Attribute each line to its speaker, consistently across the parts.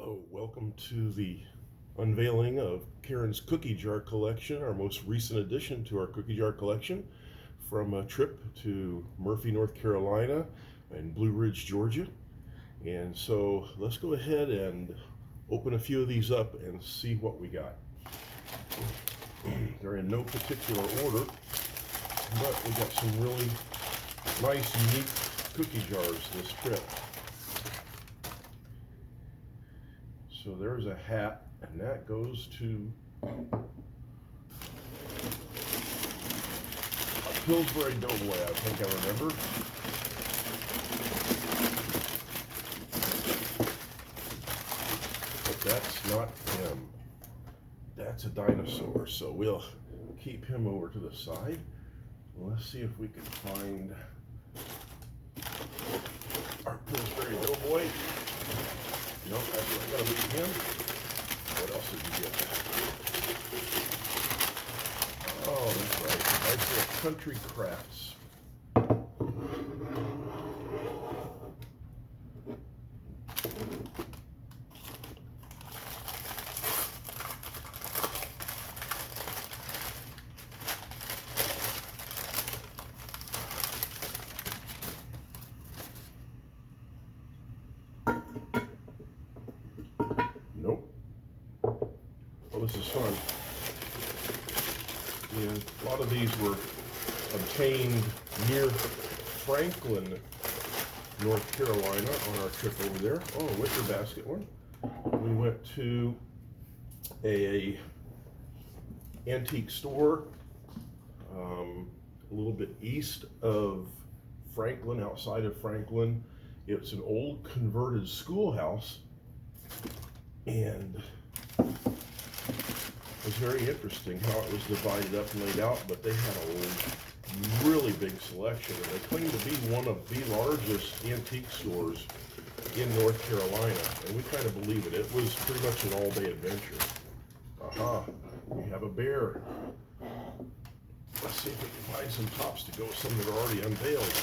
Speaker 1: Hello, welcome to the unveiling of Karen's cookie jar collection, our most recent addition to our cookie jar collection from a trip to Murphy, North Carolina and Blue Ridge, Georgia. And so let's go ahead and open a few of these up and see what we got. They're in no particular order, but we got some really nice, unique cookie jars this trip. So there's a hat, and that goes to a Pillsbury Doughboy, I think I remember. But that's not him. That's a dinosaur, so we'll keep him over to the side. Let's see if we can find our Pillsbury Doughboy. Nope, that's not gonna be him. What else did you get? Oh, that's right. Nice little country crafts. Nope. Well, this is fun. And a lot of these were obtained near Franklin, North Carolina on our trip over there. Oh, a wicker basket one. We went to a antique store a little bit east of Franklin, outside of Franklin. It's an old converted schoolhouse, and it was very interesting how it was divided up and laid out, but they had a really big selection, and they claim to be one of the largest antique stores in North Carolina, and we kind of believe it. It was pretty much an all-day adventure. Aha, we have a bear. Let's see if we can find some tops to go with some that are already unveiled.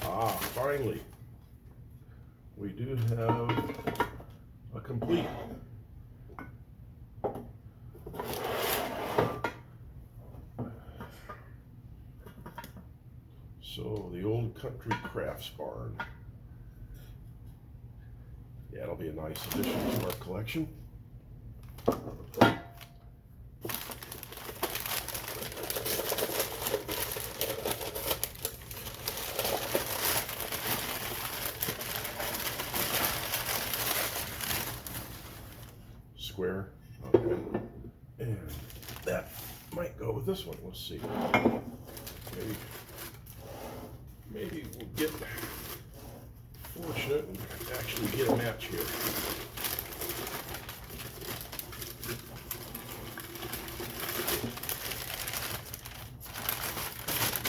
Speaker 1: Ah, finally. We do have a complete so the old country crafts barn. Yeah, it'll be a nice addition to our collection. Square. Okay. And that might go with this one. Let's see. Maybe we'll get fortunate and actually get a match here.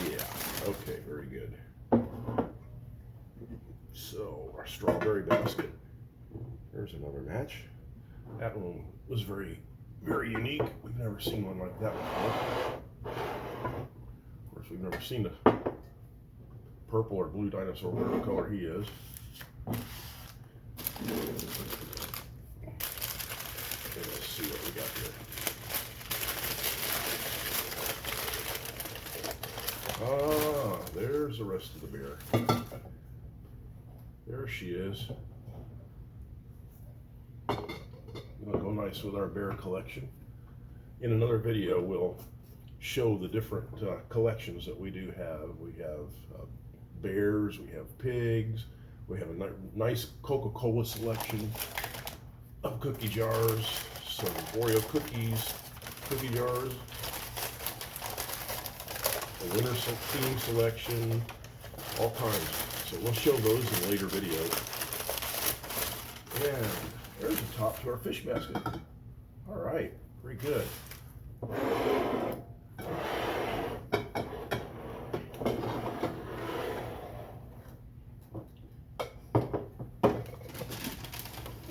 Speaker 1: Yeah, okay, very good. So our strawberry basket. There's another match. That one was very, very unique. We've never seen one like that before. Of course, we've never seen a purple or blue dinosaur, whatever color he is. Okay, let's see what we got here. Ah, there's the rest of the bear. There she is. It'll go nice with our bear collection. In another video, we'll show the different collections that we do have. We have bears, we have pigs, we have a nice Coca-Cola selection of cookie jars, some Oreo cookies, cookie jars, a winter theme selection, all kinds. So we'll show those in later videos. And there's the top to our fish basket. All right, pretty good.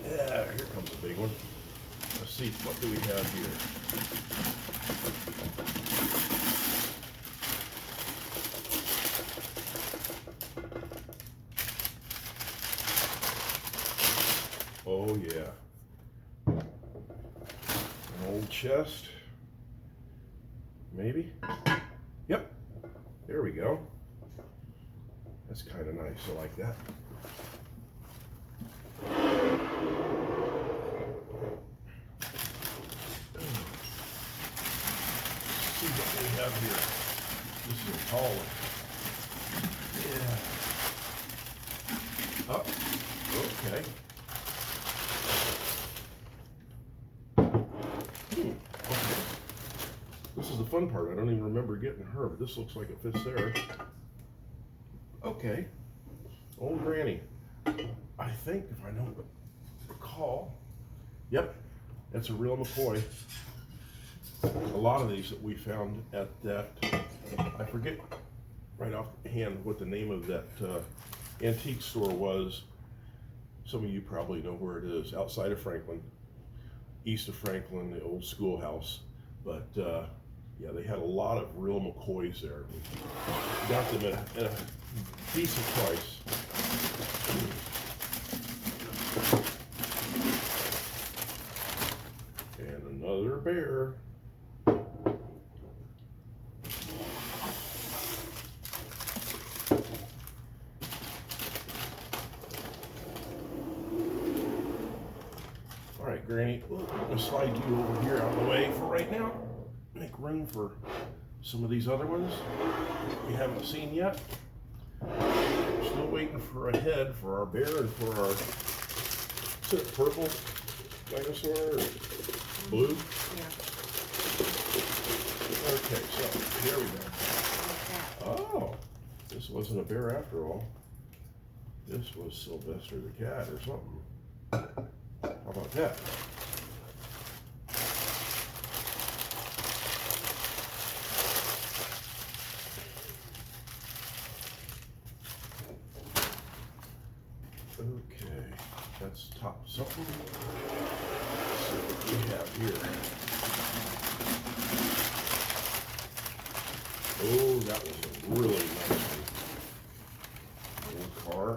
Speaker 1: Yeah, here comes a big one. Let's see, what do we have here? Oh yeah. An old chest. Maybe? Yep. There we go. That's kind of nice. I like that. Let's see what we have here. This is a tall one. Yeah. Oh, okay. Okay. This is the fun part. I don't even remember getting her, but this looks like it fits there. Okay. Old Granny. I think, if I don't recall, yep, that's a real McCoy. A lot of these that we found at that, I forget right off the hand what the name of that antique store was. Some of you probably know where it is, outside of Franklin, east of Franklin, the old schoolhouse. But yeah, they had a lot of real McCoys there. We got them at a decent price. And another bear. All right, Granny, I'm gonna slide you over here out of the way for right now. Make room for some of these other ones we haven't seen yet. Still waiting for a head for our bear and for our, is it purple dinosaur or blue?
Speaker 2: Yeah.
Speaker 1: Okay, so here we go. Oh, this wasn't a bear after all. This was Sylvester the cat or something. How about that? Okay, let's top something. Let's see what we have here. Oh, that was a really nice one. Old car.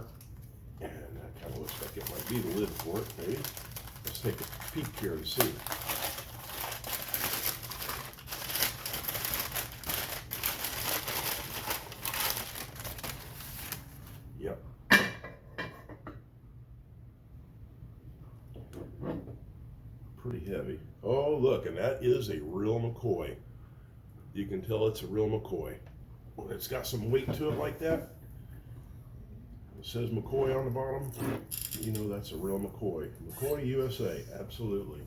Speaker 1: And that kind of looks like it might be the lid for it, maybe. Let's take a peek here and see. Yep. Pretty heavy. Oh, look, and that is a real McCoy. You can tell it's a real McCoy. When it's got some weight to it like that, it says McCoy on the bottom, you know that's a real McCoy. McCoy USA, absolutely.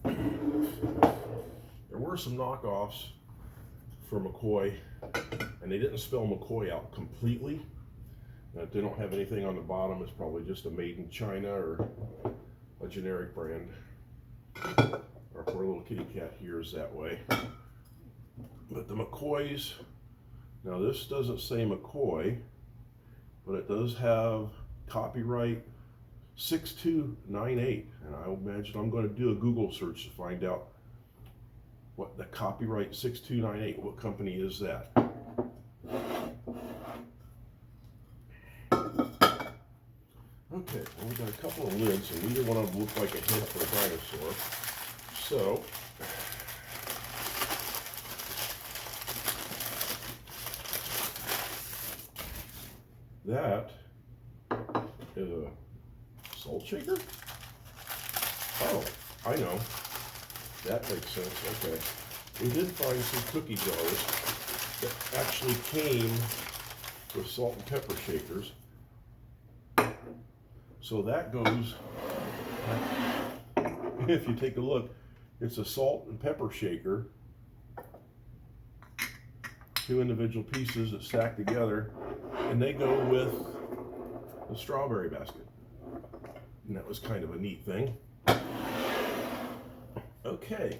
Speaker 1: There were some knockoffs for McCoy, and they didn't spell McCoy out completely. If they don't have anything on the bottom, it's probably just a made in China or a generic brand. Our poor little kitty cat here is that way. But the McCoys, now this doesn't say McCoy, but it does have copyright 6298. And I imagine I'm going to do a Google search to find out what the copyright 6298, what company is that? Okay, well, we got a couple of lids, and neither one of them look like a head for a dinosaur. So, that is a salt shaker? Oh, I know. That makes sense, okay. We did find some cookie jars that actually came with salt and pepper shakers. So that goes, if you take a look, it's a salt and pepper shaker. 2 individual pieces that stack together, and they go with the strawberry basket. And that was kind of a neat thing. Okay,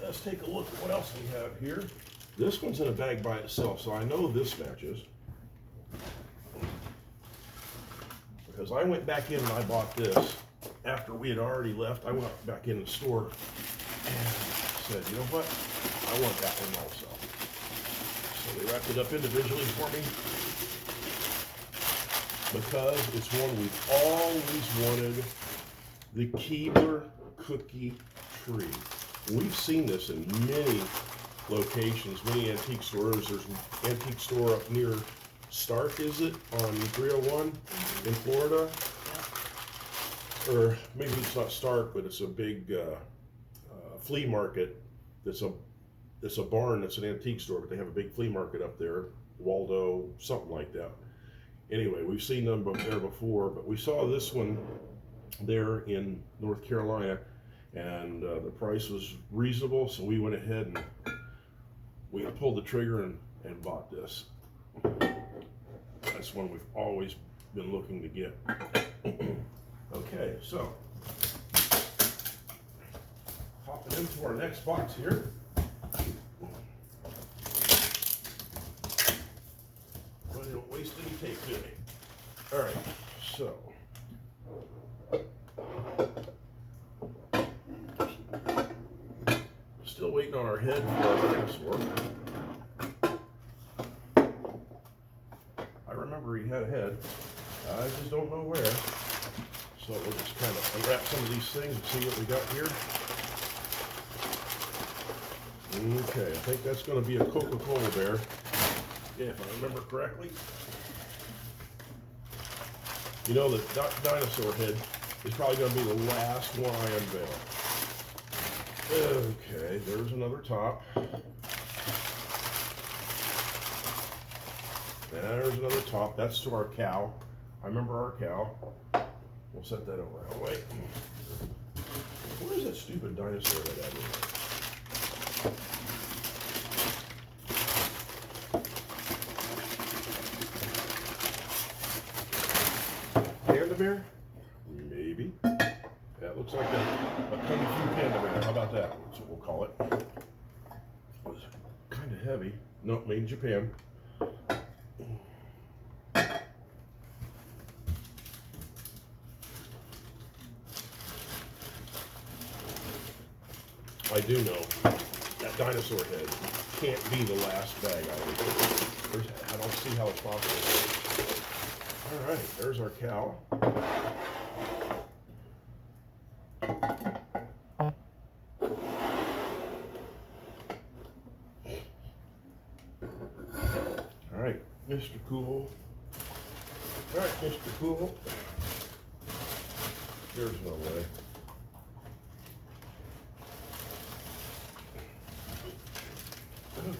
Speaker 1: let's take a look at what else we have here. This one's in a bag by itself, so I know this matches. Because I went back in and I bought this after we had already left. I went back in the store and said, you know what? I want that one also. So they wrapped it up individually for me because it's one we've always wanted the Keebler cookie tree. We've seen this in many locations, many antique stores. There's an antique store up near Stark, is it, on 301 in Florida? Or maybe it's not Stark, but it's a big flea market. It's a barn that's an antique store, but they have a big flea market up there, Waldo, something like that. Anyway, we've seen them there before, but we saw this one there in North Carolina, and the price was reasonable, so we went ahead and we pulled the trigger and bought this. That's one we've always been looking to get. Okay, so hopping into our next box here. Well, they don't waste any tape, do they? All right, so still waiting on our head for our dinosaur. I remember he had a head. I just don't know where. So we'll just kind of unwrap some of these things and see what we got here. Okay, I think that's going to be a Coca-Cola bear, if I remember correctly. You know, the dinosaur head is probably going to be the last one I unveil. Okay, there's another top. There's another top. That's to our cow. I remember our cow. We'll set that over out of the way. Where's that stupid dinosaur that I had? Panda bear? Maybe. That looks like a Kung Fu panda bear. How about that? That's what we'll call it. It was kind of heavy. Nope, made in Japan. I do know that dinosaur head can't be the last bag I don't see how it's possible. All right, there's our cow. All right, Mr. Cool. All right, Mr. Cool. There's no way.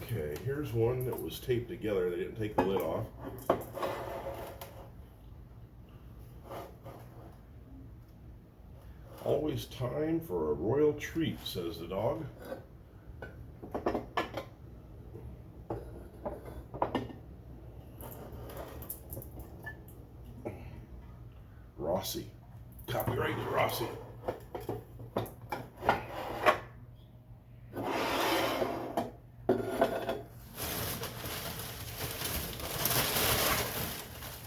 Speaker 1: Okay, here's one that was taped together. They didn't take the lid off. Always time for a royal treat, says the dog. Rossi. Copyright is Rossi.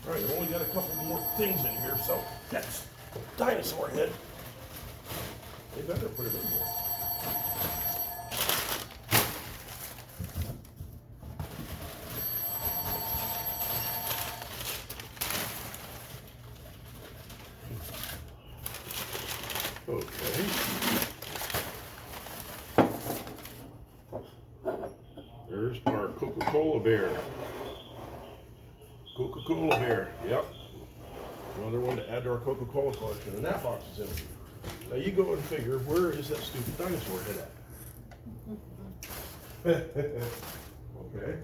Speaker 1: Alright, I've only got a couple more things in here, so that's dinosaur head. They better put it in here. Okay. There's our Coca-Cola bear. Coca-Cola bear, yep. Another one to add to our Coca-Cola collection, and that box is empty. Now you go and figure, where is that stupid dinosaur head at? Okay.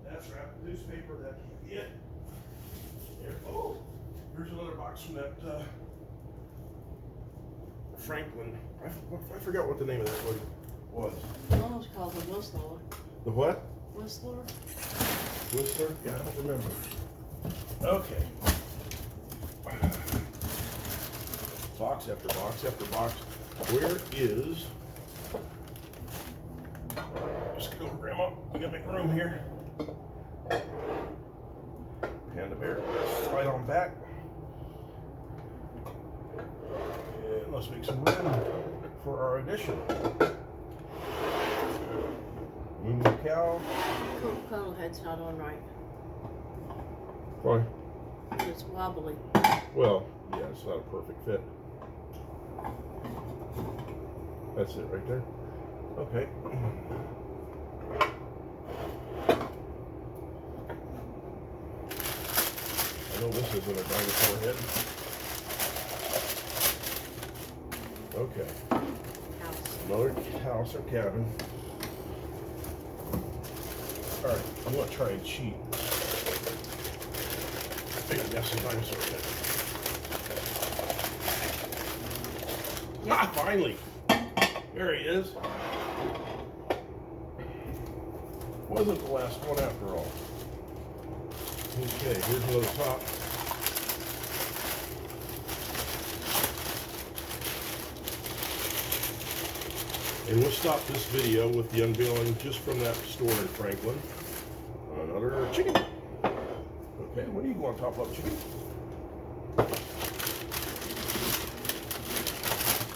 Speaker 1: That's wrapped in newspaper, that can't be it. Here, oh, here's another box from that Franklin. I forgot what the name of that one was.
Speaker 2: One was called the Whistler.
Speaker 1: The what?
Speaker 2: Whistler?
Speaker 1: Whistler? Yeah, I don't remember. Okay. Box after box after box. Where is... Just go, Grandma. We gotta make room here. Panda bear. Slide on back. And let's make some room for our addition. Moon cow.
Speaker 2: Coca-Cola head's not on right.
Speaker 1: Why?
Speaker 2: It's wobbly.
Speaker 1: Well, yeah, it's not a perfect fit. That's it right there. Okay. I know this isn't a dinosaur head. Okay.
Speaker 2: House.
Speaker 1: Another house or cabin. Alright, I'm gonna try and cheat. I think that's a dinosaur head. Ah, finally! There he is. Wasn't the last one after all. Okay, here's another top. And we'll stop this video with the unveiling just from that store in Franklin. Another chicken. Okay, what do you want to top up, chicken?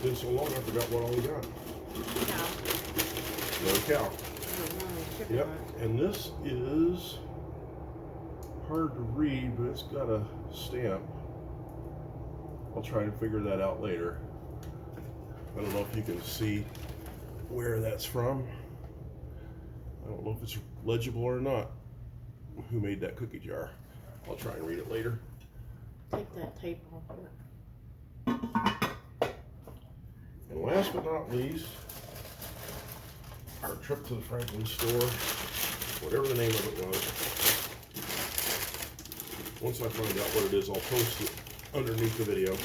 Speaker 1: Been so long, I forgot what all we got.
Speaker 2: Cow.
Speaker 1: Another cow.
Speaker 2: Chicken
Speaker 1: Yep,
Speaker 2: leg.
Speaker 1: and this is hard to read, but it's got a stamp. I'll try and figure that out later. I don't know if you can see where that's from. I don't know if it's legible or not. Who made that cookie jar? I'll try and read it later.
Speaker 2: Take that tape off of it.
Speaker 1: And last but not least, our trip to the Franklin store, whatever the name of it was. Once I find out what it is, I'll post it underneath the video.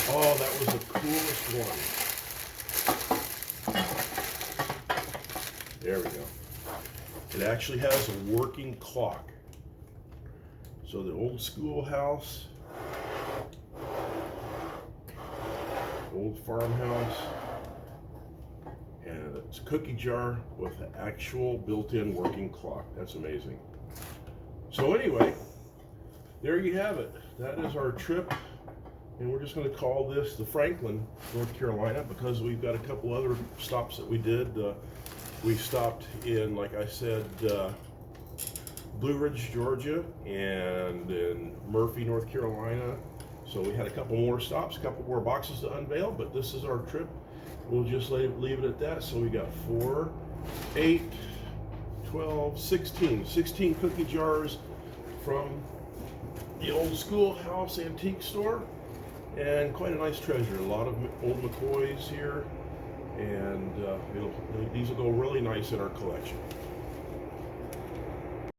Speaker 1: Oh, that was the coolest one. There we go. It actually has a working clock. So the old schoolhouse, old farmhouse, and it's a cookie jar with an actual built-in working clock. That's amazing. So anyway, there you have it. That is our trip, and we're just going to call this the Franklin, North Carolina, because we've got a couple other stops that we did. We stopped in, like I said, Blue Ridge, Georgia, and in Murphy, North Carolina. So we had a couple more stops, a couple more boxes to unveil, but this is our trip. We'll just leave it at that. So we got 4, 8, 12, 16 cookie jars from the old schoolhouse antique store, and quite a nice treasure. A lot of old McCoys here, and these will go really nice in our collection.